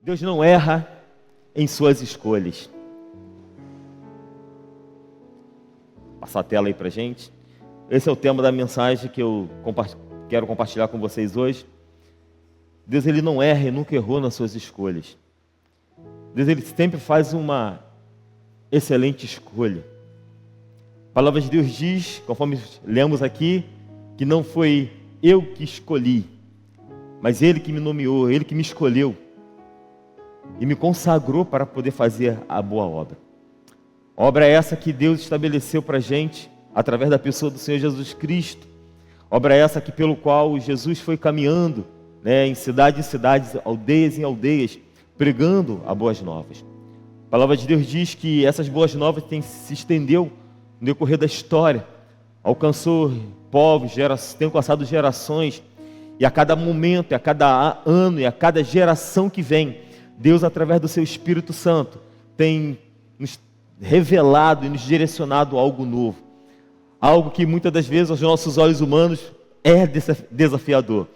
Deus não erra em suas escolhas. Passar a tela aí pra gente. Esse é o tema da mensagem que eu quero compartilhar com vocês hoje. Deus, ele não erra e nunca errou nas suas escolhas. Deus, ele sempre faz uma excelente escolha. A palavra de Deus diz, conforme lemos aqui, que não foi eu que escolhi, mas Ele que me nomeou, Ele que me escolheu e me consagrou para poder fazer a boa obra. Obra essa que Deus estabeleceu para a gente, através da pessoa do Senhor Jesus Cristo. Obra essa que pelo qual Jesus foi caminhando, em cidades em cidades, aldeias em aldeias, pregando as boas novas. A palavra de Deus diz que essas boas novas se estendeu no decorrer da história, alcançou povos, tem alcançado gerações, e a cada momento, a cada ano, e a cada geração que vem, Deus, através do seu Espírito Santo, tem nos revelado e nos direcionado a algo novo, algo que muitas das vezes aos nossos olhos humanos é desafiador,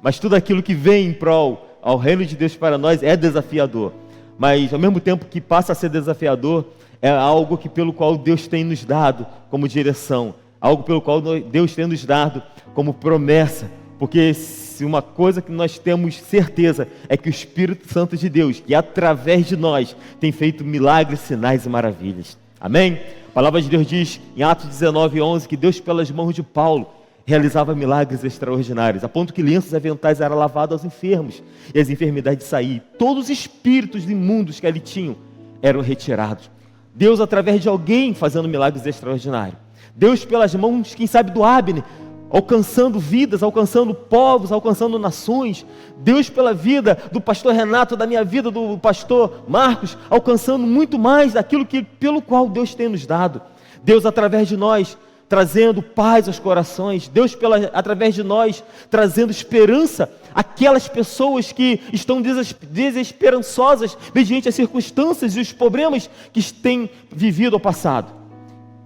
mas tudo aquilo que vem em prol ao reino de Deus para nós é desafiador, mas ao mesmo tempo que passa a ser desafiador, é algo que pelo qual Deus tem nos dado como direção, algo pelo qual Deus tem nos dado como promessa, porque se uma coisa que nós temos certeza é que o Espírito Santo de Deus, que através de nós tem feito milagres, sinais e maravilhas. Amém? A palavra de Deus diz em Atos 19:11 que Deus pelas mãos de Paulo realizava milagres extraordinários, a ponto que lenços e aventais eram lavados aos enfermos e as enfermidades saíam. Todos os espíritos imundos que ali tinham eram retirados. Deus através de alguém fazendo milagres extraordinários. Deus pelas mãos, quem sabe, do Abner, alcançando vidas, alcançando povos, alcançando nações. Deus pela vida do pastor Renato, da minha vida, do pastor Marcos, alcançando muito mais daquilo pelo qual Deus tem nos dado. Deus através de nós, trazendo paz aos corações. Deus através de nós, trazendo esperança àquelas pessoas que estão desesperançosas mediante as circunstâncias e os problemas que têm vivido ao passado.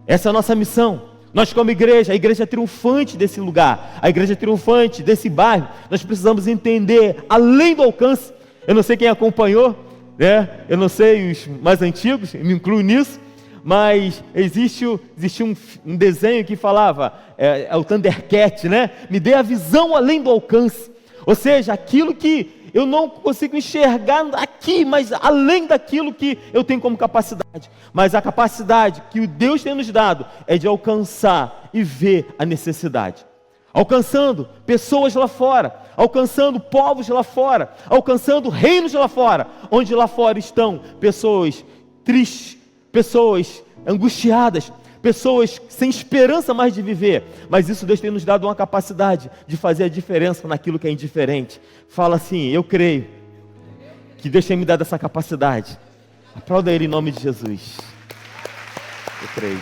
Essa é a nossa missão. Nós como igreja, a igreja triunfante desse lugar, a igreja triunfante desse bairro, nós precisamos entender, além do alcance, eu não sei quem acompanhou, eu não sei os mais antigos, eu me incluo nisso, mas existe um desenho que falava, é o Thundercat, me dê a visão além do alcance, ou seja, aquilo que eu não consigo enxergar aqui, mas além daquilo que eu tenho como capacidade. Mas a capacidade que o Deus tem nos dado é de alcançar e ver a necessidade. Alcançando pessoas lá fora, alcançando povos lá fora, alcançando reinos lá fora, onde lá fora estão pessoas tristes, pessoas angustiadas, pessoas sem esperança mais de viver, mas isso Deus tem nos dado uma capacidade de fazer a diferença naquilo que é indiferente. Fala assim, eu creio que Deus tem me dado essa capacidade. Aplauda Ele em nome de Jesus. Eu creio.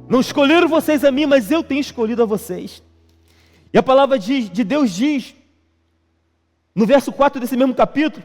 Não escolheram vocês a mim, mas eu tenho escolhido a vocês. E a palavra de Deus diz, no verso 4 desse mesmo capítulo,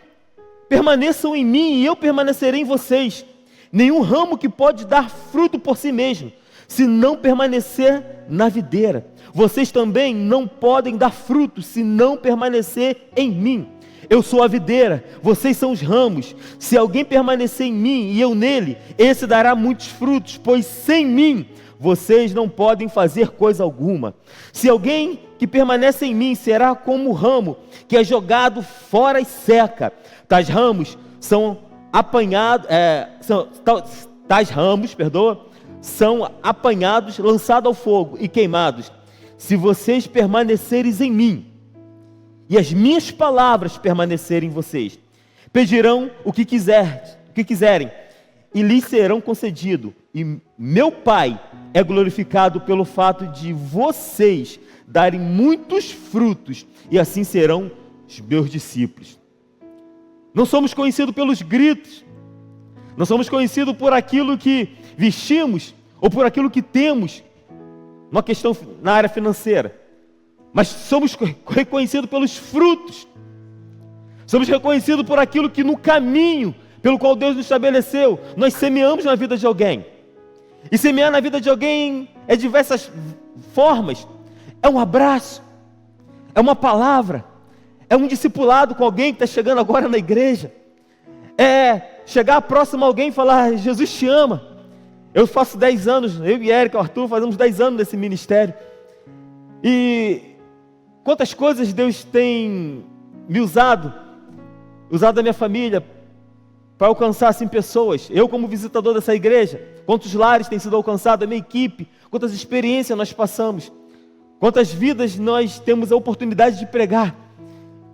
permaneçam em mim e eu permanecerei em vocês. Nenhum ramo que pode dar fruto por si mesmo, se não permanecer na videira. Vocês também não podem dar fruto, se não permanecer em mim. Eu sou a videira, vocês são os ramos. Se alguém permanecer em mim e eu nele, esse dará muitos frutos, pois sem mim vocês não podem fazer coisa alguma. Se alguém que permanece em mim será como o ramo que é jogado fora e seca. Tais ramos são apanhados, são apanhados, lançados ao fogo e queimados. Se vocês permanecerem em mim e as minhas palavras permanecerem em vocês, pedirão o que quiserem e lhes serão concedido. E meu Pai é glorificado pelo fato de vocês darem muitos frutos, e assim serão os meus discípulos. Não somos conhecidos pelos gritos, não somos conhecidos por aquilo que vestimos, ou por aquilo que temos, uma questão na área financeira, mas somos reconhecidos pelos frutos, somos reconhecidos por aquilo que no caminho, pelo qual Deus nos estabeleceu, nós semeamos na vida de alguém, e semear na vida de alguém é diversas formas, é um abraço, é uma palavra, é um discipulado com alguém que está chegando agora na igreja, é chegar próximo a alguém e falar: Jesus te ama. Eu faço 10 anos, eu e Érica, o Arthur, fazemos 10 anos nesse ministério, e quantas coisas Deus tem me usado a minha família, para alcançar assim pessoas. Eu como visitador dessa igreja, quantos lares têm sido alcançados, a minha equipe, quantas experiências nós passamos, quantas vidas nós temos a oportunidade de pregar.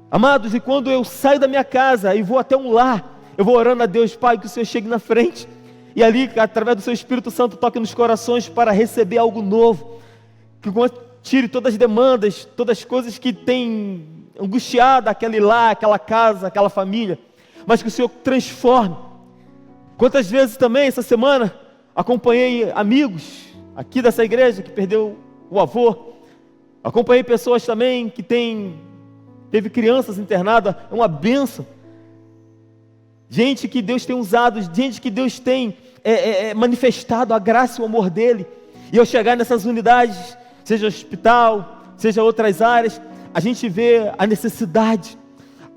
Amados, e quando eu saio da minha casa e vou até um lar, eu vou orando a Deus: Pai, que o Senhor chegue na frente, e ali, através do seu Espírito Santo, toque nos corações para receber algo novo, que tire todas as demandas, todas as coisas que têm angustiado aquele lar, aquela casa, aquela família, mas que o Senhor transforme. Quantas vezes também, essa semana, acompanhei amigos aqui dessa igreja que perdeu o avô, acompanhei pessoas também que teve crianças internadas, é uma bênção. Gente que Deus tem usado, gente que Deus tem manifestado a graça e o amor dEle, e eu chegar nessas unidades, seja hospital, seja outras áreas, a gente vê a necessidade,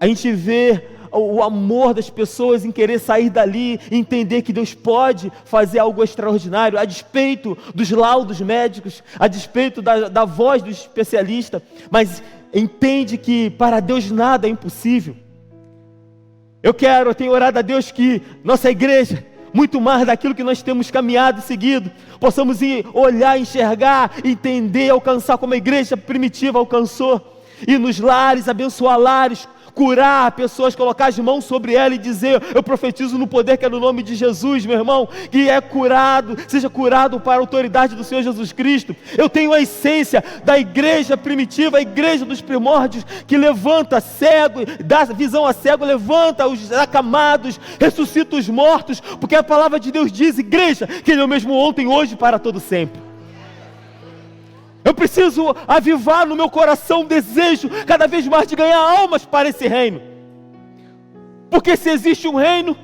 a gente vê o amor das pessoas em querer sair dali e entender que Deus pode fazer algo extraordinário, a despeito dos laudos médicos, a despeito da voz do especialista, mas entende que para Deus nada é impossível. Eu tenho orado a Deus que nossa igreja, muito mais daquilo que nós temos caminhado e seguido, possamos olhar, enxergar, entender, alcançar como a igreja primitiva alcançou, e nos lares, abençoar lares, curar pessoas, colocar as mãos sobre ela e dizer: eu profetizo no poder que é no nome de Jesus, meu irmão, que é curado, seja curado para a autoridade do Senhor Jesus Cristo. Eu tenho a essência da igreja primitiva, a igreja dos primórdios, que levanta cego, dá visão a cego, levanta os acamados, ressuscita os mortos, porque a palavra de Deus diz, igreja, que Ele é o mesmo ontem, hoje e para todo sempre. Eu preciso avivar no meu coração o desejo cada vez mais de ganhar almas para esse reino. Porque se existe um reino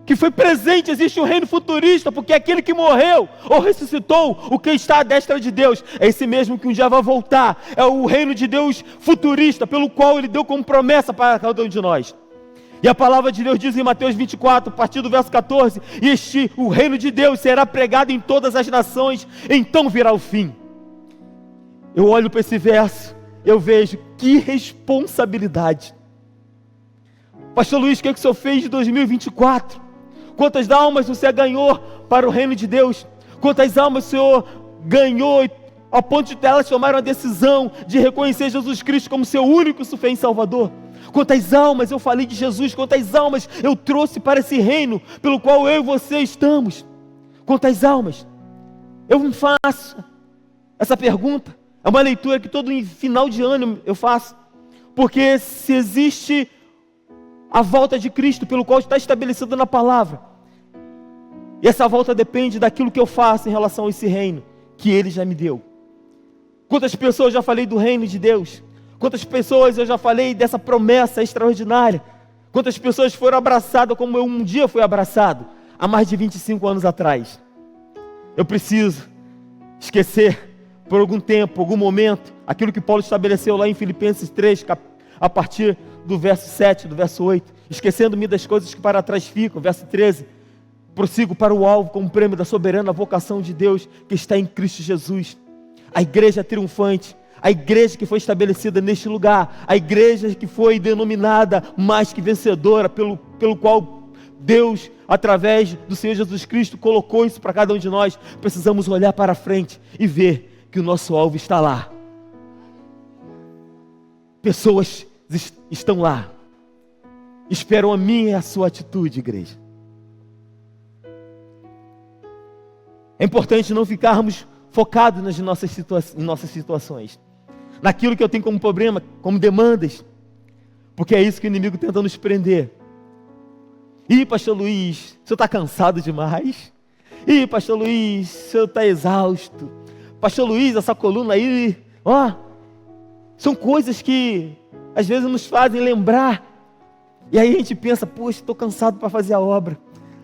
que foi presente, existe um reino futurista, porque aquele que morreu ou ressuscitou, o que está à destra de Deus, é esse mesmo que um dia vai voltar. É o reino de Deus futurista, pelo qual Ele deu como promessa para cada um de nós. E a palavra de Deus diz em Mateus 24, a partir do verso 14, o reino de Deus será pregado em todas as nações, então virá o fim. Eu olho para esse verso, eu vejo que responsabilidade. Pastor Luiz, o que o senhor fez de 2024? Quantas almas o senhor ganhou para o reino de Deus? Quantas almas o senhor ganhou a ponto de elas tomarem a decisão de reconhecer Jesus Cristo como seu único e suficiente Salvador? Quantas almas eu falei de Jesus? Quantas almas eu trouxe para esse reino pelo qual eu e você estamos? Quantas almas? Eu me faço essa pergunta. É uma leitura que todo final de ano eu faço, porque se existe a volta de Cristo, pelo qual está estabelecido na palavra, e essa volta depende daquilo que eu faço em relação a esse reino, que Ele já me deu. Quantas pessoas eu já falei do reino de Deus? Quantas pessoas eu já falei dessa promessa extraordinária? Quantas pessoas foram abraçadas como eu um dia fui abraçado, há mais de 25 anos atrás? Eu preciso esquecer por algum tempo, algum momento, aquilo que Paulo estabeleceu lá em Filipenses 3, a partir do verso 7, do verso 8, esquecendo-me das coisas que para trás ficam, verso 13, prossigo para o alvo com o prêmio da soberana vocação de Deus, que está em Cristo Jesus. A igreja triunfante, a igreja que foi estabelecida neste lugar, a igreja que foi denominada mais que vencedora, pelo qual Deus, através do Senhor Jesus Cristo, colocou isso para cada um de nós. Precisamos olhar para frente e ver que o nosso alvo está lá. Pessoas estão lá, esperam a minha e a sua atitude, igreja. É importante não ficarmos focados nas nossas situações, naquilo que eu tenho como problema, como demandas, porque é isso que o inimigo tenta nos prender. Ih, pastor Luiz, o senhor está cansado demais? Ih, pastor Luiz, o senhor está exausto? Pastor Luiz, essa coluna aí, são coisas que às vezes nos fazem lembrar, e aí a gente pensa: poxa, estou cansado para fazer a obra,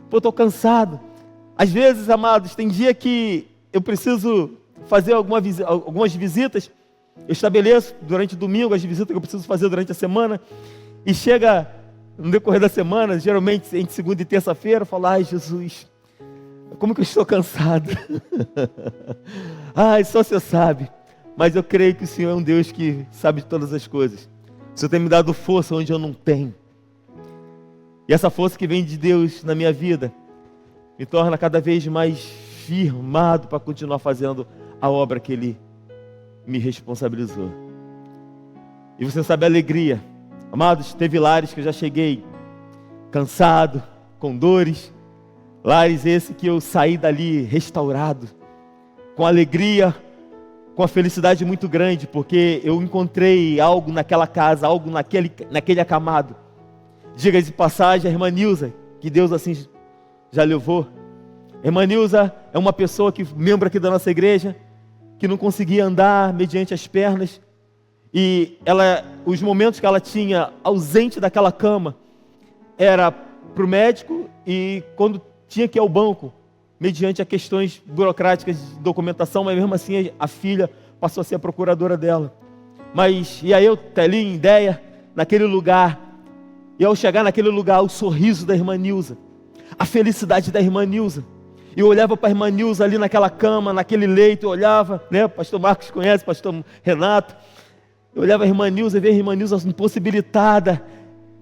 estou cansado. Às vezes, amados, tem dia que eu preciso fazer algumas visitas, Eu estabeleço durante o domingo as visitas que eu preciso fazer durante a semana. E chega no decorrer da semana, geralmente entre segunda e terça-feira, eu falo: ai, Jesus, como que eu estou cansado. Ai, só você sabe. Mas eu creio que o Senhor é um Deus que sabe de todas as coisas. O Senhor tem me dado força onde eu não tenho. E essa força que vem de Deus na minha vida me torna cada vez mais firmado para continuar fazendo a obra que Ele me responsabilizou. E você sabe a alegria. Amados, teve lares que eu já cheguei cansado, com dores. Lares esse que eu saí dali restaurado, com alegria, com a felicidade muito grande, porque eu encontrei algo naquela casa, algo naquele acamado. Diga de passagem, a irmã Nilza, que Deus assim já levou. A irmã Nilza é uma pessoa que, membro aqui da nossa igreja, que não conseguia andar mediante as pernas. E os momentos que ela tinha ausente daquela cama, era para o médico, e quando tinha que ir ao banco, mediante a questões burocráticas de documentação, mas mesmo assim a filha passou a ser a procuradora dela. Mas, e aí eu, Telinho, ideia, naquele lugar, e ao chegar naquele lugar, o sorriso da irmã Nilza, a felicidade da irmã Nilza, e eu olhava para a irmã Nilza ali naquela cama, naquele leito, eu olhava, né, o pastor Marcos conhece, o pastor Renato, eu olhava a irmã Nilza e via a irmã Nilza impossibilitada,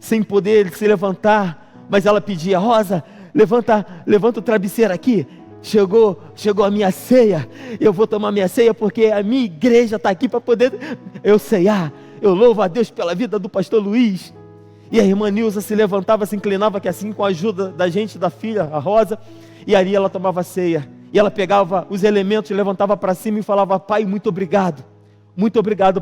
sem poder se levantar, mas ela pedia: Rosa, levanta o travesseiro aqui, chegou a minha ceia, eu vou tomar minha ceia, porque a minha igreja está aqui para poder eu ceiar. Eu louvo a Deus pela vida do pastor Luiz. E a irmã Nilza se levantava, se inclinava, que assim, com a ajuda da gente, da filha, a Rosa, e ali ela tomava ceia, e ela pegava os elementos, levantava para cima e falava: Pai, muito obrigado,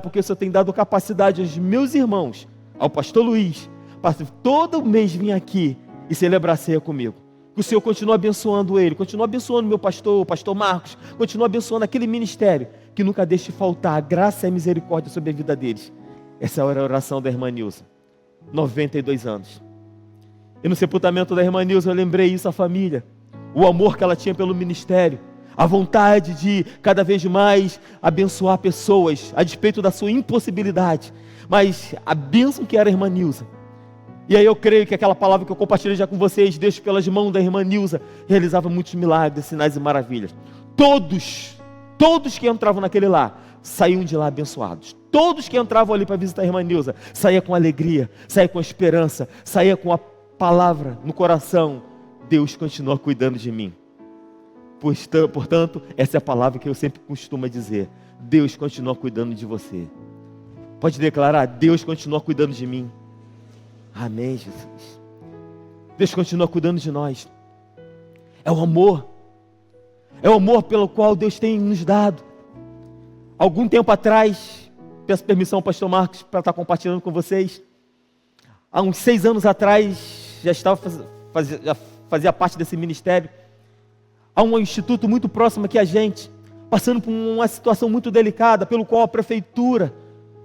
porque o Senhor tem dado capacidade aos meus irmãos, ao pastor Luiz, para todo mês vir aqui e celebrar a ceia comigo. Que o Senhor continue abençoando ele, continue abençoando meu pastor, o pastor Marcos, continue abençoando aquele ministério, que nunca deixe faltar a graça e a misericórdia sobre a vida deles. Essa era a oração da irmã Nilza, 92 anos. E no sepultamento da irmã Nilza eu lembrei isso à família, o amor que ela tinha pelo ministério, a vontade de cada vez mais abençoar pessoas, a despeito da sua impossibilidade, mas a bênção que era a irmã Nilza. E aí eu creio que aquela palavra que eu compartilhei já com vocês, Deus pelas mãos da irmã Nilza, realizava muitos milagres, sinais e maravilhas. Todos que entravam naquele lar, saíam de lá abençoados. Todos que entravam ali para visitar a irmã Nilza, saía com alegria, saía com esperança, saía com a palavra no coração: Deus continua cuidando de mim. Portanto, essa é a palavra que eu sempre costumo dizer: Deus continua cuidando de você. Pode declarar: Deus continua cuidando de mim. Amém, Jesus. Deus continua cuidando de nós. É o amor pelo qual Deus tem nos dado. Algum tempo atrás, peço permissão ao pastor Marcos para estar compartilhando com vocês. Há uns 6 anos atrás, já fazia parte desse ministério. Há um instituto muito próximo aqui a gente, passando por uma situação muito delicada, pelo qual a prefeitura,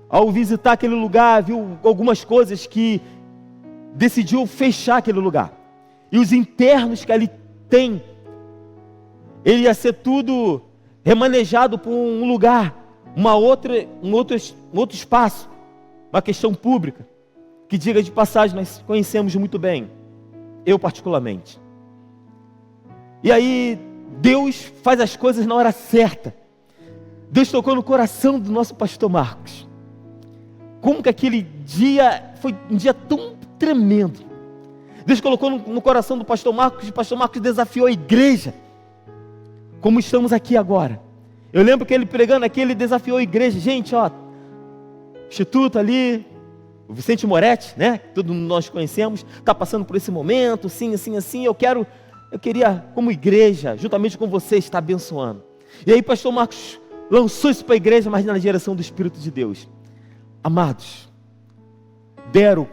ao visitar aquele lugar, viu algumas coisas que decidiu fechar aquele lugar. E os internos que ali tem, ele ia ser tudo remanejado por um lugar, um outro espaço, uma questão pública, que, diga de passagem, nós conhecemos muito bem, eu particularmente. E aí Deus faz as coisas na hora certa. Deus tocou no coração do nosso pastor Marcos. Como que aquele dia foi um dia tão tremendo. Deus colocou no coração do pastor Marcos, e o pastor Marcos desafiou a igreja, como estamos aqui agora. Eu lembro que ele pregando aqui, ele desafiou a igreja. Gente, ó, instituto ali, o Vicente Moretti, né, todos nós conhecemos, está passando por esse momento, assim, eu queria, como igreja, juntamente com vocês, estar abençoando. E aí pastor Marcos lançou isso para a igreja, mas na direção do Espírito de Deus. Amados, deram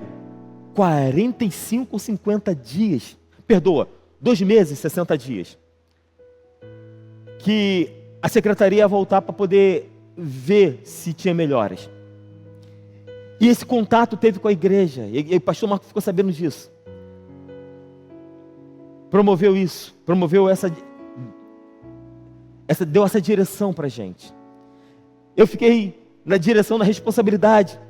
45 ou 50 dias, 2 meses, 60 dias, que a secretaria ia voltar para poder ver se tinha melhoras. E esse contato teve com a igreja, e o pastor Marcos ficou sabendo disso. Promoveu isso, deu essa direção para a gente. Eu fiquei na direção da responsabilidade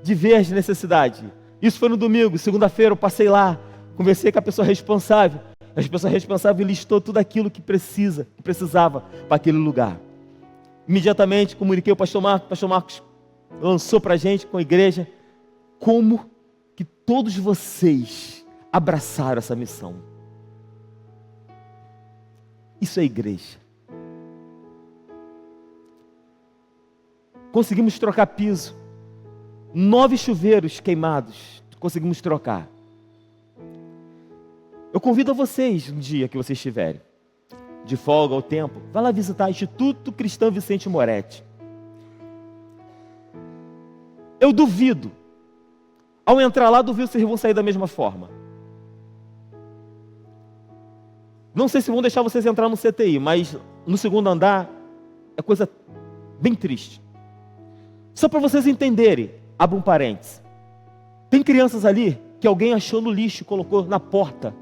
de ver as necessidades. Isso foi no domingo. Segunda-feira eu passei lá, conversei com a pessoa responsável. A pessoa responsável listou tudo aquilo que precisava para aquele lugar. Imediatamente comuniquei ao pastor Marcos. O pastor Marcos lançou para a gente, com a igreja, como que todos vocês abraçaram essa missão. Isso é igreja. Conseguimos trocar piso. 9 chuveiros queimados. Conseguimos trocar. Eu convido a vocês, um dia que vocês estiverem de folga ao tempo, vá lá visitar o Instituto Cristão Vicente Moretti. Eu duvido, ao entrar lá, duvido se vocês vão sair da mesma forma. Não sei se vão deixar vocês entrar no CTI, mas no segundo andar é coisa bem triste. Só para vocês entenderem, abra um parênteses. Tem crianças ali que alguém achou no lixo e colocou na porta.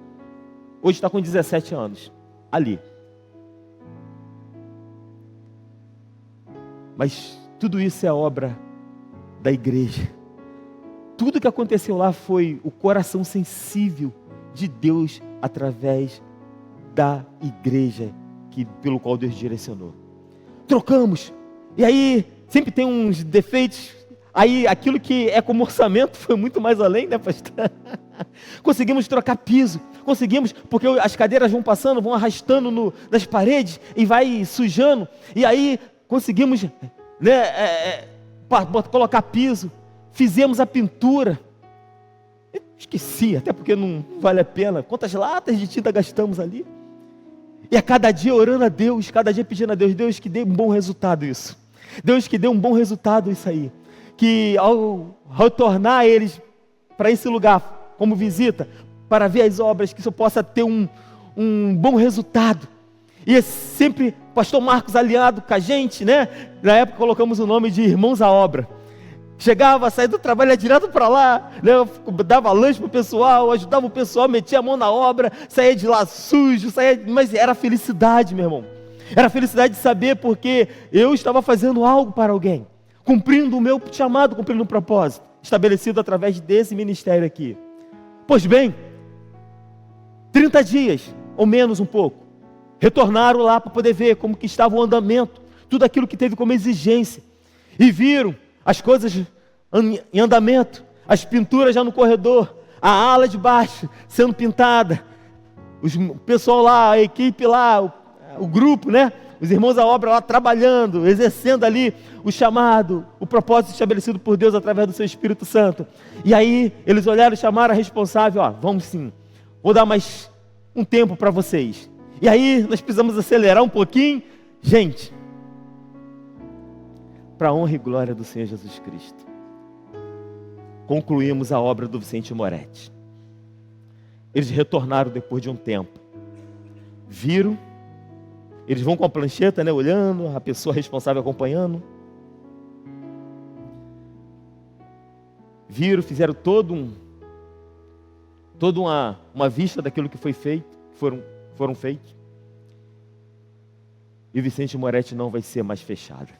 Hoje está com 17 anos, ali. Mas tudo isso é obra da igreja. Tudo que aconteceu lá foi o coração sensível de Deus através da igreja pelo qual Deus direcionou. Trocamos. E aí, sempre tem uns defeitos. Aí, aquilo que é como orçamento foi muito mais além, né, pastor? Conseguimos trocar piso. Conseguimos, porque as cadeiras vão passando, vão arrastando nas paredes e vai sujando. E aí, conseguimos, né, colocar piso. Fizemos a pintura. Esqueci, até porque não vale a pena. Quantas latas de tinta gastamos ali? E a cada dia orando a Deus, cada dia pedindo a Deus, Deus que dê um bom resultado isso. Deus que dê um bom resultado isso aí. Que ao retornar eles para esse lugar, como visita, para ver as obras, que isso possa ter um bom resultado. E sempre pastor Marcos alinhado com a gente, né? Na época colocamos o nome de Irmãos à Obra. Chegava, saía do trabalho, ia direto para lá, né? Dava lanche para o pessoal, ajudava o pessoal, metia a mão na obra, saía de lá sujo, mas era felicidade, meu irmão. Era felicidade de saber porque eu estava fazendo algo para alguém, cumprindo o meu chamado, cumprindo o propósito, estabelecido através desse ministério aqui. Pois bem, 30 dias, ou menos um pouco, retornaram lá para poder ver como que estava o andamento, tudo aquilo que teve como exigência, e viram as coisas em andamento, as pinturas já no corredor, a ala de baixo sendo pintada, o pessoal lá, a equipe lá, o grupo, né? Os irmãos da obra lá trabalhando, exercendo ali o chamado, o propósito estabelecido por Deus através do seu Espírito Santo. E aí eles olharam e chamaram a responsável, vamos sim, vou dar mais um tempo para vocês. E aí nós precisamos acelerar um pouquinho, gente, para a honra e glória do Senhor Jesus Cristo. Concluímos a obra do Vicente Moretti. Eles retornaram depois de um tempo. Viram, eles vão com a plancheta, né, olhando, a pessoa responsável acompanhando. Viram, fizeram toda uma vista daquilo que foi feito, foram feitos. E o Vicente Moretti não vai ser mais fechado.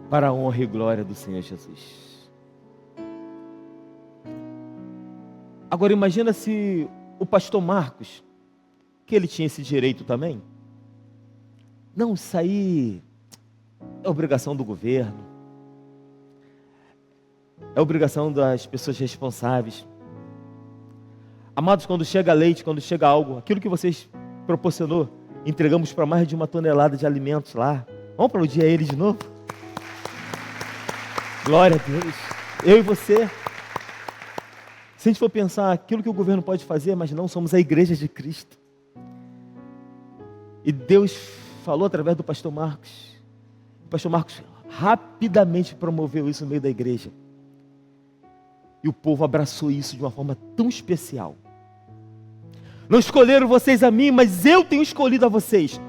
Para a honra e glória do Senhor Jesus. Agora imagina se o pastor Marcos, que ele tinha esse direito também. Não, isso aí é obrigação do governo. É obrigação das pessoas responsáveis. Amados, quando chega leite, quando chega algo, aquilo que vocês proporcionou, entregamos para mais de 1 tonelada de alimentos lá. Vamos aplaudir a ele de novo? Glória a Deus. Eu e você. Se a gente for pensar aquilo que o governo pode fazer, mas não somos a igreja de Cristo. E Deus falou através do pastor Marcos. O pastor Marcos rapidamente promoveu isso no meio da igreja. E o povo abraçou isso de uma forma tão especial. Não escolheram vocês a mim, mas eu tenho escolhido a vocês.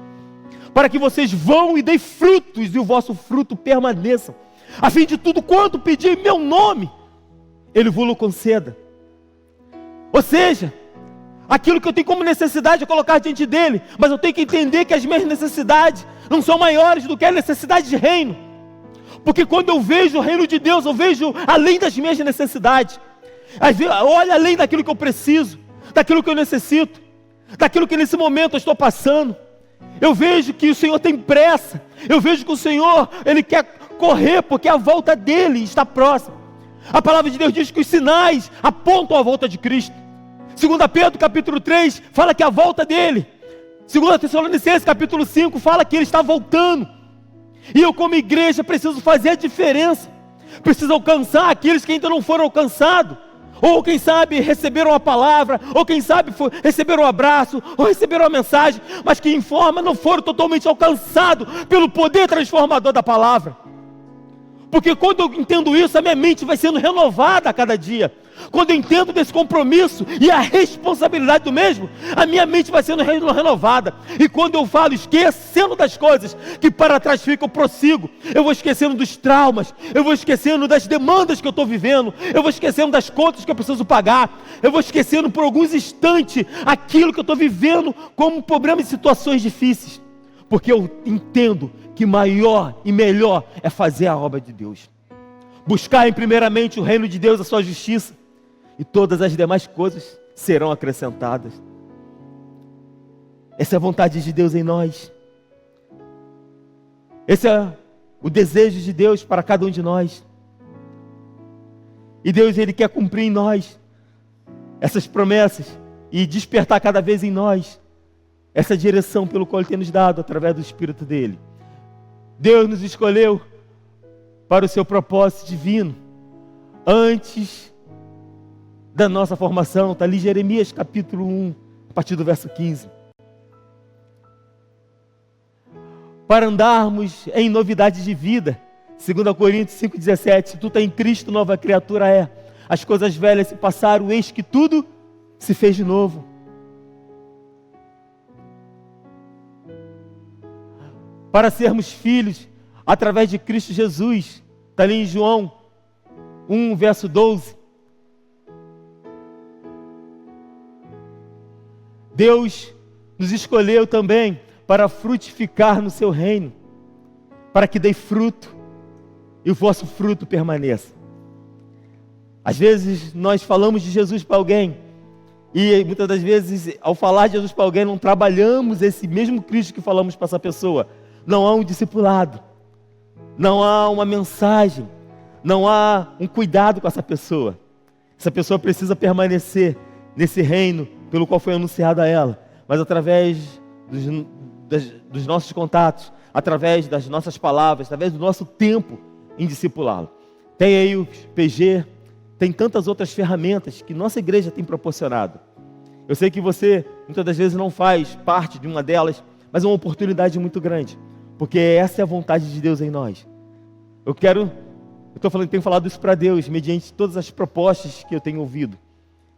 Para que vocês vão e deem frutos e o vosso fruto permaneça. A fim de tudo quanto pedir em meu nome, Ele vos conceda. Ou seja, aquilo que eu tenho como necessidade é colocar diante dele, mas eu tenho que entender que as minhas necessidades não são maiores do que a necessidade de reino. Porque quando eu vejo o reino de Deus, eu vejo além das minhas necessidades. Olha além daquilo que eu preciso, daquilo que eu necessito, daquilo que nesse momento eu estou passando. Eu vejo que o Senhor tem pressa. Eu vejo que o Senhor, Ele quer correr, porque a volta dEle está próxima. A palavra de Deus diz que os sinais apontam a volta de Cristo. 2 Pedro capítulo 3 fala que a volta dEle. 2 Tessalonicenses capítulo 5 fala que Ele está voltando. E eu como igreja preciso fazer a diferença. Preciso alcançar aqueles que ainda não foram alcançados. Ou quem sabe receberam a palavra, ou quem sabe receberam um abraço, ou receberam a mensagem, mas que em forma não foram totalmente alcançados pelo poder transformador da palavra. Porque quando eu entendo isso, a minha mente vai sendo renovada a cada dia. Quando eu entendo desse compromisso e a responsabilidade do mesmo, a minha mente vai sendo renovada. E quando eu falo esquecendo das coisas que para trás ficam, eu prossigo. Eu vou esquecendo dos traumas, eu vou esquecendo das demandas que eu estou vivendo, eu vou esquecendo das contas que eu preciso pagar, eu vou esquecendo por alguns instantes aquilo que eu estou vivendo como problema e situações difíceis. Porque eu entendo que maior e melhor é fazer a obra de Deus. Buscar primeiramente o reino de Deus, a sua justiça, e todas as demais coisas serão acrescentadas. Essa é a vontade de Deus em nós. Esse é o desejo de Deus para cada um de nós. E Deus, Ele quer cumprir em nós essas promessas e despertar cada vez em nós essa direção pelo qual Ele tem nos dado através do Espírito dEle. Deus nos escolheu para o seu propósito divino antes da nossa formação. Está ali Jeremias capítulo 1, a partir do verso 15. Para andarmos em novidade de vida. 2 Coríntios 5,17. Se tu está em Cristo, nova criatura é. As coisas velhas se passaram, eis que tudo se fez de novo. Para sermos filhos através de Cristo Jesus. Está ali em João 1, verso 12. Deus nos escolheu também para frutificar no seu reino, para que dê fruto e o vosso fruto permaneça. Às vezes nós falamos de Jesus para alguém e muitas das vezes ao falar de Jesus para alguém não trabalhamos esse mesmo Cristo que falamos para essa pessoa. Não há um discipulado, não há uma mensagem, não há um cuidado com essa pessoa. Essa pessoa precisa permanecer nesse reino pelo qual foi anunciado a ela, mas através dos nossos contatos, através das nossas palavras, através do nosso tempo em discipulá-lo. Tem aí o PG, tem tantas outras ferramentas que nossa igreja tem proporcionado. Eu sei que você muitas das vezes não faz parte de uma delas, mas é uma oportunidade muito grande, porque essa é a vontade de Deus em nós. Tenho falado isso para Deus, mediante todas as propostas que eu tenho ouvido.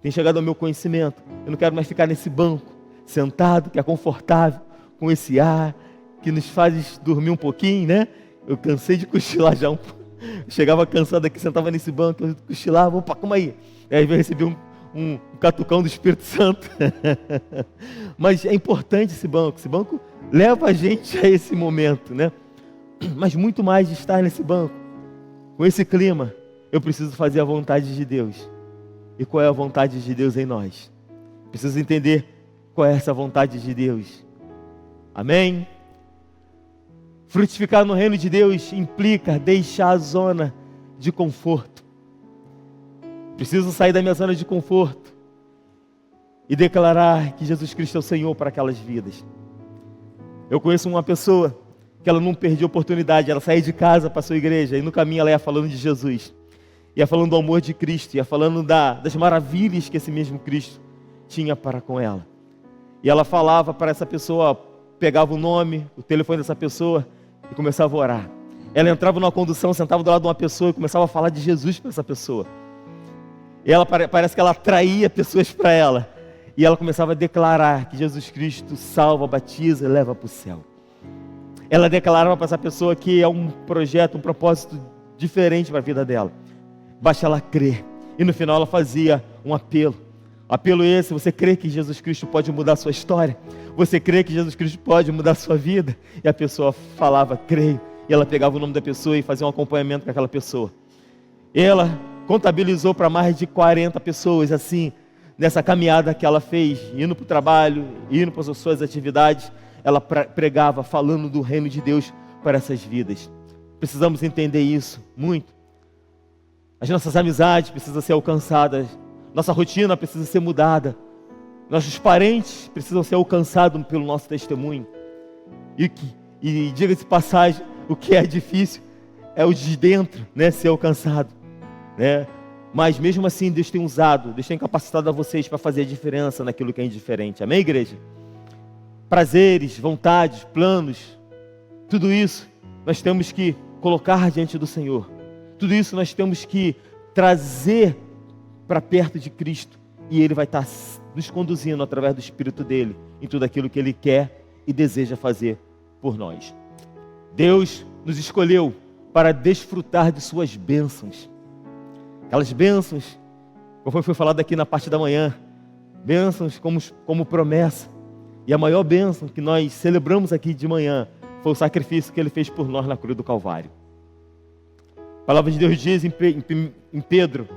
Tem chegado ao meu conhecimento. Eu não quero mais ficar nesse banco, sentado, que é confortável, com esse ar, que nos faz dormir um pouquinho, né? Eu cansei de cochilar já. Chegava cansado aqui, sentava nesse banco, eu cochilava, opa, calma aí. Aí eu recebi um catucão do Espírito Santo. Mas é importante esse banco leva a gente a esse momento, né? Mas muito mais de estar nesse banco, com esse clima, eu preciso fazer a vontade de Deus. E qual é a vontade de Deus em nós? Preciso entender qual é essa vontade de Deus. Amém? Frutificar no reino de Deus implica deixar a zona de conforto. Preciso sair da minha zona de conforto e declarar que Jesus Cristo é o Senhor para aquelas vidas. Eu conheço uma pessoa que ela não perdia oportunidade, ela saía de casa para a sua igreja e no caminho ela ia falando de Jesus. Ia falando do amor de Cristo, ia falando das maravilhas que esse mesmo Cristo tinha para com ela. E ela falava para essa pessoa, pegava o nome, o telefone dessa pessoa e começava a orar. Ela entrava numa condução, sentava do lado de uma pessoa e começava a falar de Jesus para essa pessoa. E ela parece que ela atraía pessoas para ela. E ela começava a declarar que Jesus Cristo salva, batiza e leva para o céu. Ela declarava para essa pessoa que é um projeto, um propósito diferente para a vida dela. Basta ela crer. E no final ela fazia um apelo Apelo esse: você crê que Jesus Cristo pode mudar a sua história? Você crê que Jesus Cristo pode mudar a sua vida? E a pessoa falava: creio. E ela pegava o nome da pessoa e fazia um acompanhamento com aquela pessoa. Ela contabilizou para mais de 40 pessoas, assim, nessa caminhada que ela fez, indo para o trabalho, indo para as suas atividades. Ela pregava, falando do reino de Deus para essas vidas. Precisamos entender isso muito. As nossas amizades precisam ser alcançadas. Nossa rotina precisa ser mudada. Nossos parentes precisam ser alcançados pelo nosso testemunho. E diga-se de passagem, o que é difícil é o de dentro, né, ser alcançado, né? Mas mesmo assim Deus tem usado, Deus tem capacitado a vocês para fazer a diferença naquilo que é indiferente. Amém, igreja? Prazeres, vontades, planos, tudo isso nós temos que colocar diante do Senhor. Tudo isso nós temos que trazer para perto de Cristo. E Ele vai estar nos conduzindo através do Espírito dEle em tudo aquilo que Ele quer e deseja fazer por nós. Deus nos escolheu para desfrutar de suas bênçãos. Aquelas bênçãos, como foi falado aqui na parte da manhã, bênçãos como promessa. E a maior bênção que nós celebramos aqui de manhã foi o sacrifício que Ele fez por nós na cruz do Calvário. A palavra de Deus diz em Pedro,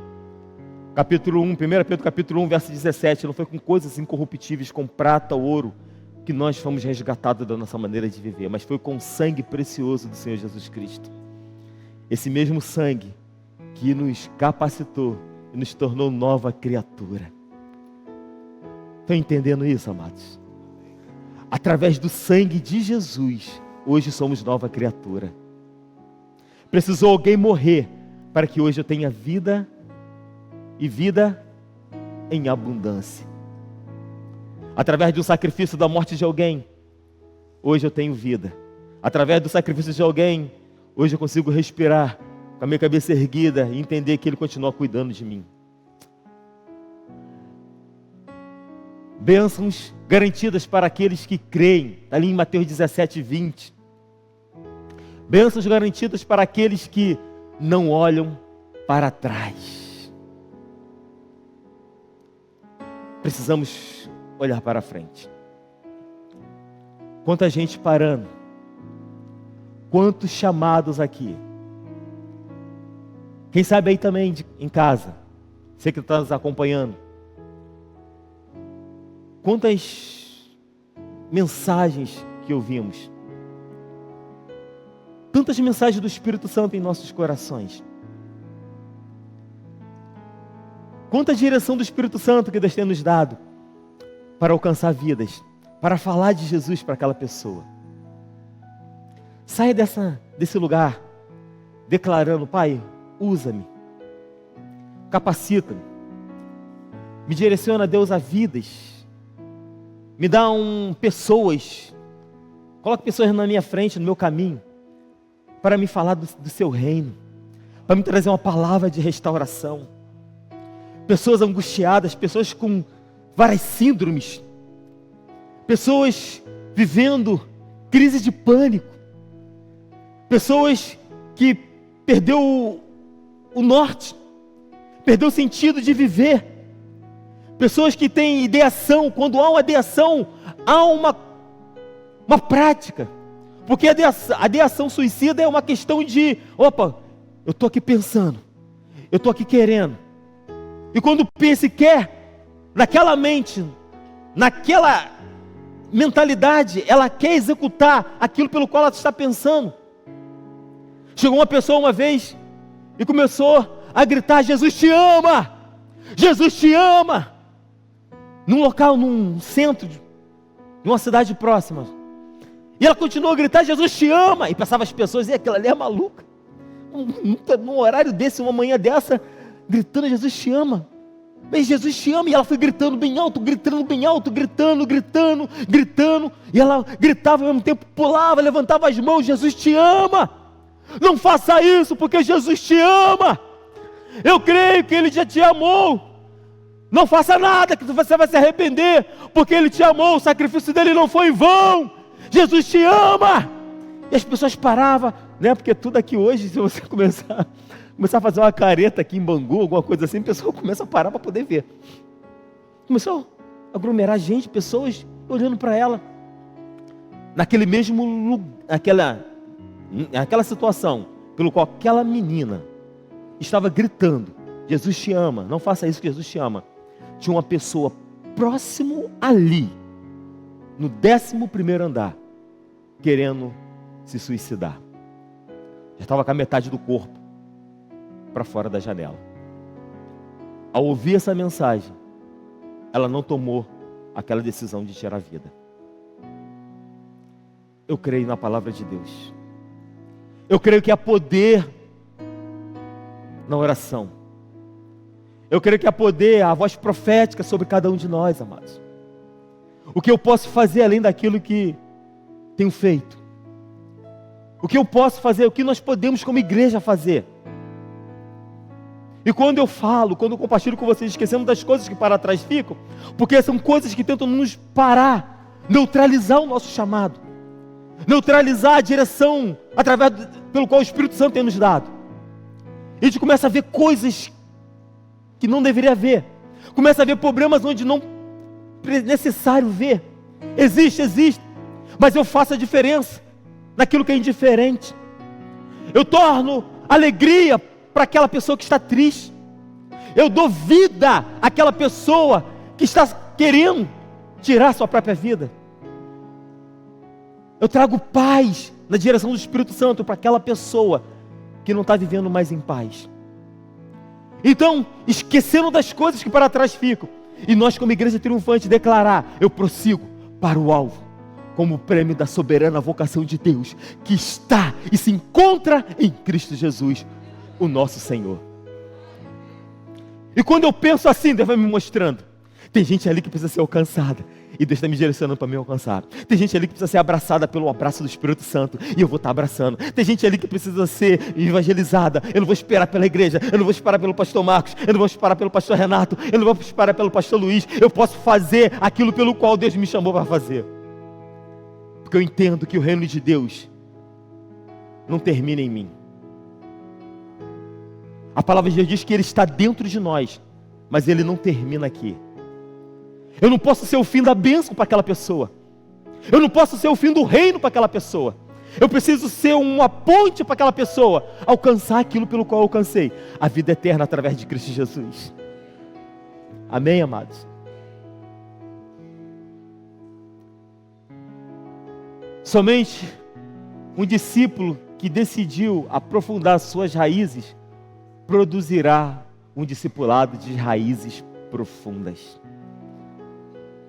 capítulo 1, 1 Pedro capítulo 1, verso 17, não foi com coisas incorruptíveis, com prata ou ouro, que nós fomos resgatados da nossa maneira de viver, mas foi com o sangue precioso do Senhor Jesus Cristo. Esse mesmo sangue que nos capacitou e nos tornou nova criatura. Estão entendendo isso, amados? Através do sangue de Jesus, hoje somos nova criatura. Precisou alguém morrer para que hoje eu tenha vida e vida em abundância. Através do sacrifício da morte de alguém, hoje eu tenho vida. Através do sacrifício de alguém, hoje eu consigo respirar com a minha cabeça erguida e entender que Ele continua cuidando de mim. Bênçãos garantidas para aqueles que creem, está ali em Mateus 17, 20. Bênçãos garantidas para aqueles que não olham para trás. Precisamos olhar para frente. Quanta gente parando. Quantos chamados aqui. Quem sabe aí também em casa. Você que está nos acompanhando. Quantas mensagens que ouvimos. Tantas mensagens do Espírito Santo em nossos corações. Quanta direção do Espírito Santo que Deus tem nos dado para alcançar vidas, para falar de Jesus para aquela pessoa. Saia desse lugar declarando: Pai, usa-me, capacita-me, me direciona, Deus, a vidas, me dá pessoas, coloque pessoas na minha frente, no meu caminho, para me falar do seu reino, para me trazer uma palavra de restauração. Pessoas angustiadas, pessoas com várias síndromes, pessoas vivendo crise de pânico, pessoas que perdeu o norte, perdeu o sentido de viver, pessoas que têm ideação. Quando há uma ideação, há uma prática, porque a ideação suicida é uma questão de: opa, eu estou aqui pensando, eu estou aqui querendo, e quando pensa e quer, naquela mente, naquela mentalidade, ela quer executar aquilo pelo qual ela está pensando. Chegou uma pessoa uma vez e começou a gritar: Jesus te ama! Jesus te ama! Num local, num centro de uma cidade próxima. E ela continuou a gritar: Jesus te ama! E passavam as pessoas: e aquela ali é maluca. Num horário desse, uma manhã dessa, gritando: Jesus te ama! Mas Jesus te ama! E ela foi gritando bem alto, gritando, gritando. E ela gritava ao mesmo tempo, pulava, levantava as mãos: Jesus te ama! Não faça isso, porque Jesus te ama! Eu creio que Ele já te amou. Não faça nada que você vai se arrepender, porque Ele te amou. O sacrifício dele não foi em vão. Jesus te ama! E as pessoas paravam, né? Porque tudo aqui hoje, se você começar a fazer uma careta aqui em Bangu, alguma coisa assim, a pessoa começa a parar para poder ver. Começou a aglomerar gente, pessoas olhando para ela. Naquele mesmo lugar, naquela situação, pelo qual aquela menina estava gritando, Jesus te ama, não faça isso que Jesus te ama. Tinha uma pessoa próximo ali, no 11º andar, querendo se suicidar. Já estava com a metade do corpo para fora da janela. Ao ouvir essa mensagem, ela não tomou aquela decisão de tirar a vida. Eu creio na palavra de Deus. Eu creio que há poder na oração. Eu creio que há poder, a voz profética sobre cada um de nós, amados. O que eu posso fazer além daquilo que tenho feito? O que eu posso fazer? O que nós podemos como igreja fazer? E quando eu falo, quando eu compartilho com vocês, esquecendo das coisas que para trás ficam, porque são coisas que tentam nos parar, neutralizar o nosso chamado, neutralizar a direção pelo qual o Espírito Santo tem nos dado. E a gente começa a ver coisas que não deveria ver, começa a ver problemas onde não é necessário ver. Existe, mas eu faço a diferença naquilo que é indiferente. Eu torno alegria para aquela pessoa que está triste. Eu dou vida àquela pessoa que está querendo tirar sua própria vida. Eu trago paz na direção do Espírito Santo para aquela pessoa que não está vivendo mais em paz. Então, esquecendo das coisas que para trás ficam, e nós como igreja triunfante declarar: eu prossigo para o alvo, como prêmio da soberana vocação de Deus, que está e se encontra em Cristo Jesus, o nosso Senhor. E quando eu penso assim, Deus vai me mostrando: tem gente ali que precisa ser alcançada, e Deus está me direcionando para me alcançar. Tem gente ali que precisa ser abraçada pelo abraço do Espírito Santo, e eu vou estar abraçando. Tem gente ali que precisa ser evangelizada. Eu não vou esperar pela igreja, eu não vou esperar pelo pastor Marcos, eu não vou esperar pelo pastor Renato, eu não vou esperar pelo pastor Luiz. Eu posso fazer aquilo pelo qual Deus me chamou para fazer, porque eu entendo que o reino de Deus não termina em mim. A palavra de Deus diz que Ele está dentro de nós, mas Ele não termina aqui. Eu não posso ser o fim da bênção para aquela pessoa. Eu não posso ser o fim do reino para aquela pessoa. Eu preciso ser uma ponte para aquela pessoa alcançar aquilo pelo qual eu alcancei, a vida eterna através de Cristo Jesus. Amém, amados? Somente um discípulo que decidiu aprofundar suas raízes produzirá um discipulado de raízes profundas.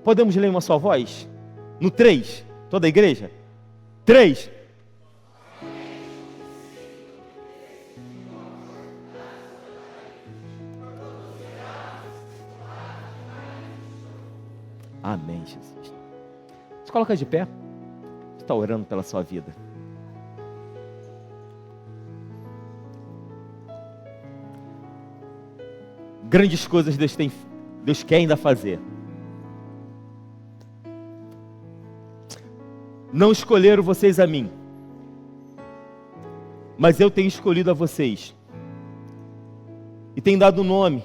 Podemos ler uma só voz? No 3, toda a igreja? 3. Amém, Jesus. Se coloca de pé. Está orando pela sua vida. Grandes coisas Deus quer ainda fazer. Não escolheram vocês a mim, mas eu tenho escolhido a vocês. E tenho dado um nome,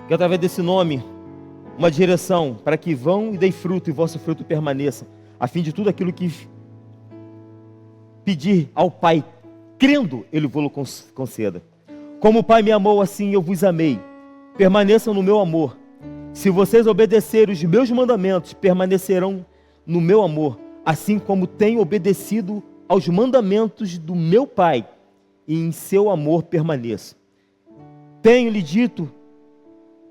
que através desse nome, uma direção, para que vão e deem fruto, e vosso fruto permaneça, a fim de tudo aquilo que pedir ao Pai, crendo, Ele vos conceda. Como o Pai me amou, assim eu vos amei. Permaneçam no meu amor. Se vocês obedecerem os meus mandamentos, permanecerão no meu amor, assim como tenho obedecido aos mandamentos do meu Pai, e em seu amor permaneço. Tenho-lhe dito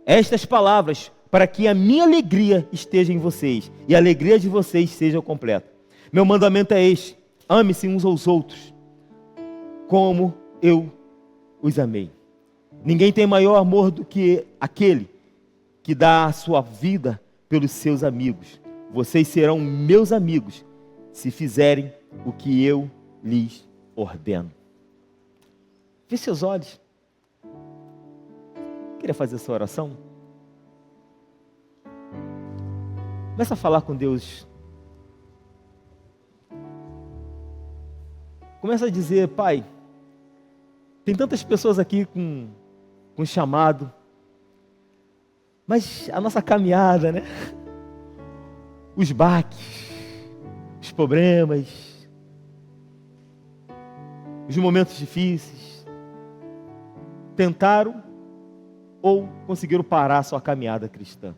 estas palavras, para que a minha alegria esteja em vocês, e a alegria de vocês seja completa. Meu mandamento é este: ame-se uns aos outros, como eu os amei. Ninguém tem maior amor do que aquele que dá a sua vida pelos seus amigos. Vocês serão meus amigos, se fizerem o que eu lhes ordeno. Feche seus olhos. Queria fazer essa oração? Começa a falar com Deus. Começa a dizer: Pai, tem tantas pessoas aqui com chamado, Mas a nossa caminhada, né? Os baques, os problemas, os momentos difíceis, tentaram ou conseguiram parar a sua caminhada cristã.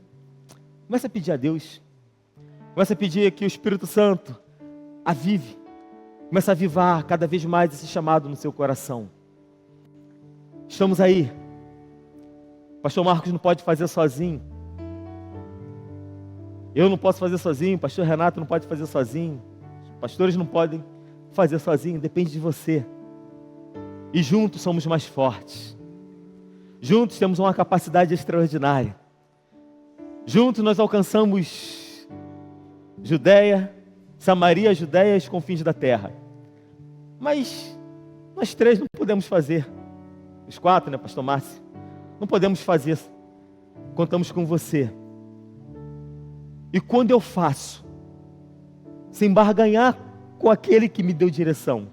Comece a pedir a Deus. Comece a pedir que o Espírito Santo avive. Comece a avivar cada vez mais esse chamado no seu coração. Estamos aí. Pastor Marcos não pode fazer sozinho. Eu não posso fazer sozinho. Pastor Renato não pode fazer sozinho. Os pastores não podem fazer sozinho. Depende de você. E juntos somos mais fortes. Juntos temos uma capacidade extraordinária. Juntos nós alcançamos Judeia, Samaria, Judeia e os confins da terra. Mas nós três não podemos fazer. Os quatro, né, pastor Márcio? Não podemos fazer. Contamos com você. E quando eu faço, sem barganhar com aquele que me deu direção,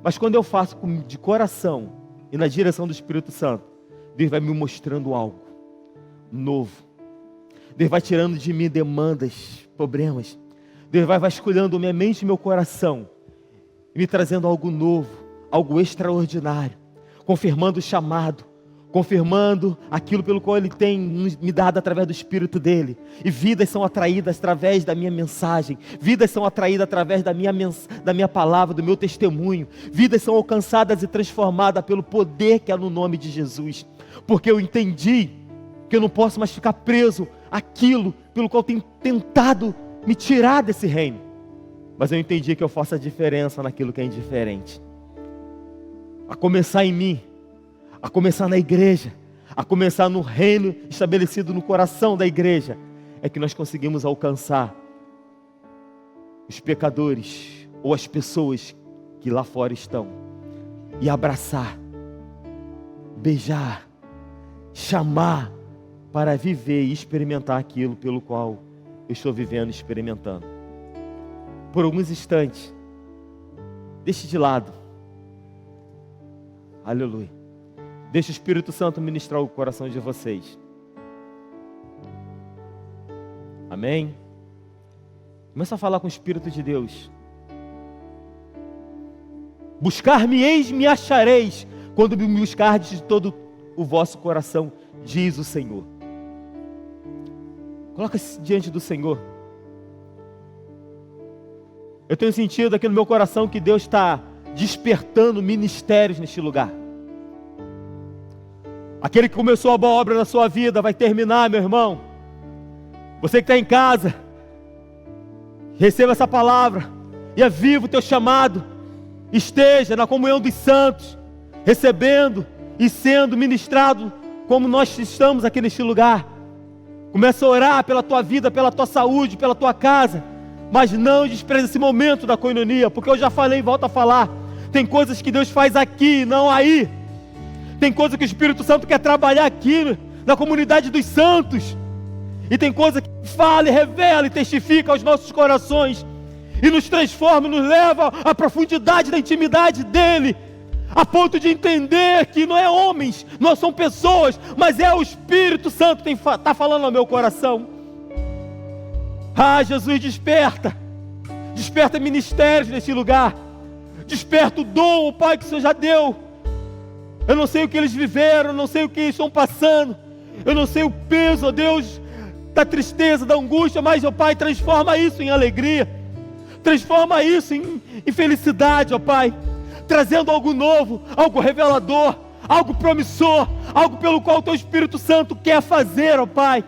mas quando eu faço de coração e na direção do Espírito Santo, Deus vai me mostrando algo novo. Deus vai tirando de mim demandas, problemas. Deus vai vasculhando minha mente e meu coração e me trazendo algo novo, algo extraordinário, confirmando o chamado, confirmando aquilo pelo qual Ele tem me dado através do Espírito dEle. E vidas são atraídas através da minha mensagem, vidas são atraídas através da minha palavra, do meu testemunho, vidas são alcançadas e transformadas pelo poder que há no nome de Jesus, porque eu entendi que eu não posso mais ficar preso àquilo pelo qual tem tentado me tirar desse reino, mas eu entendi que eu faço a diferença naquilo que é indiferente, a começar em mim, a começar na igreja, a começar no reino estabelecido no coração da igreja, é que nós conseguimos alcançar os pecadores ou as pessoas que lá fora estão e abraçar, beijar, chamar para viver e experimentar aquilo pelo qual eu estou vivendo e experimentando. Por alguns instantes, deixe de lado, aleluia. Deixe o Espírito Santo ministrar o coração de vocês. Amém? Começa a falar com o Espírito de Deus. Buscar-me-eis, me achareis, quando me buscardes de todo o vosso coração, diz o Senhor. Coloca-se diante do Senhor. Eu tenho sentido aqui no meu coração que Deus está despertando ministérios neste lugar. Aquele que começou a boa obra na sua vida vai terminar, meu irmão. Você que está em casa, receba essa palavra e aviva o teu chamado. Esteja na comunhão dos santos, recebendo e sendo ministrado como nós estamos aqui neste lugar. Começa a orar pela tua vida, pela tua saúde, pela tua casa, mas não despreze esse momento da coinonia, porque eu já falei e volto a falar. Tem coisas que Deus faz aqui, não aí. Tem coisa que o Espírito Santo quer trabalhar aqui, na comunidade dos santos. E tem coisa que fala, e revela e testifica aos nossos corações. E nos transforma, nos leva à profundidade da intimidade dEle. A ponto de entender que não é homens, não são pessoas, mas é o Espírito Santo que está falando ao meu coração. Ah, Jesus, desperta. Desperta ministérios nesse lugar. Desperta o dom, o Pai, que o Senhor já deu. Eu não sei o que eles viveram, eu não sei o que eles estão passando, eu não sei o peso, ó Deus, da tristeza, da angústia, mas, ó Pai, transforma isso em alegria, transforma isso em felicidade, ó Pai, trazendo algo novo, algo revelador, algo promissor, algo pelo qual o Teu Espírito Santo quer fazer, ó Pai.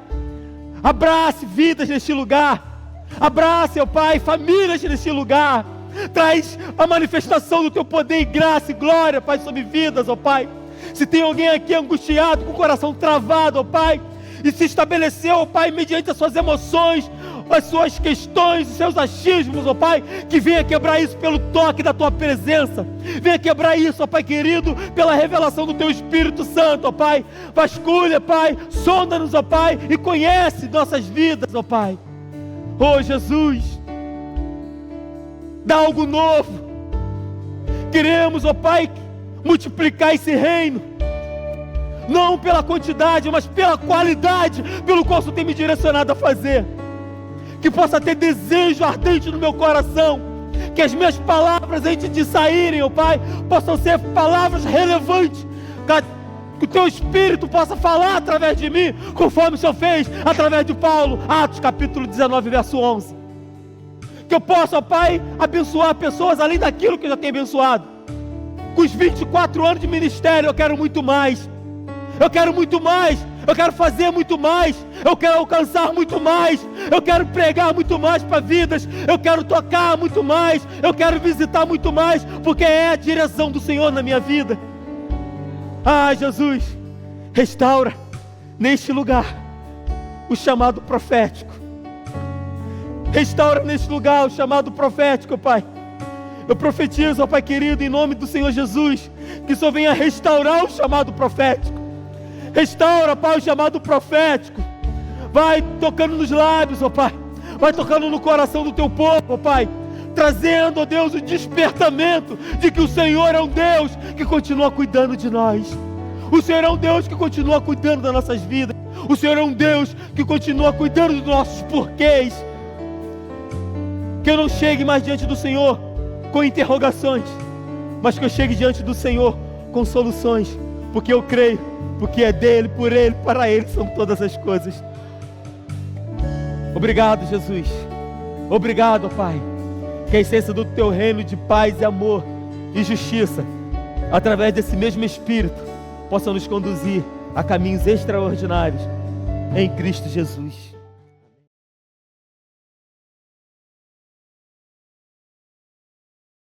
Abrace vidas neste lugar, abrace, ó Pai, famílias neste lugar. Traz a manifestação do Teu poder e graça e glória, Pai, sobre vidas, ó Pai. Se tem alguém aqui angustiado, com o coração travado, ó Pai, e se estabeleceu, ó Pai, mediante as suas emoções, as suas questões, os seus achismos, ó Pai, que venha quebrar isso pelo toque da Tua presença. Venha quebrar isso, ó Pai querido, pela revelação do Teu Espírito Santo, ó Pai. Vasculha, Pai, sonda-nos, ó Pai, e conhece nossas vidas, ó Pai. Oh, Jesus, dá algo novo. Queremos, ó Pai, multiplicar esse reino. não pela quantidade, mas pela qualidade, pelo qual o Senhor tem me direcionado a fazer. Que possa ter desejo ardente no meu coração, que as minhas palavras antes de saírem, ó Pai, possam ser palavras relevantes, que o Teu Espírito possa falar através de mim, conforme o Senhor fez através de Paulo, Atos capítulo 19, verso 11. Que eu possa, ó Pai, abençoar pessoas além daquilo que eu já tenho abençoado. Com os 24 anos de ministério eu quero muito mais. Eu quero muito mais, eu quero fazer muito mais, eu quero alcançar muito mais, eu quero pregar muito mais para vidas, eu quero tocar muito mais, eu quero visitar muito mais, porque é a direção do Senhor na minha vida. Ah, Jesus, restaura neste lugar o chamado profético. Restaura neste lugar o chamado profético, Pai. Eu profetizo, ó Pai querido, em nome do Senhor Jesus, que o Senhor venha restaurar o chamado profético. Restaura, Pai, o chamado profético. Vai tocando nos lábios, ó Pai. Vai tocando no coração do Teu povo, ó Pai. Trazendo, ó Deus, o despertamento de que o Senhor é um Deus que continua cuidando de nós. O Senhor é um Deus que continua cuidando das nossas vidas. O Senhor é um Deus que continua cuidando dos nossos porquês. Que eu não chegue mais diante do Senhor com interrogações, mas que eu chegue diante do Senhor com soluções. Porque eu creio, porque é dele, por ele, para ele são todas as coisas. Obrigado, Jesus. Obrigado, Pai. Que a essência do Teu reino de paz e amor e justiça, através desse mesmo Espírito, possa nos conduzir a caminhos extraordinários em Cristo Jesus.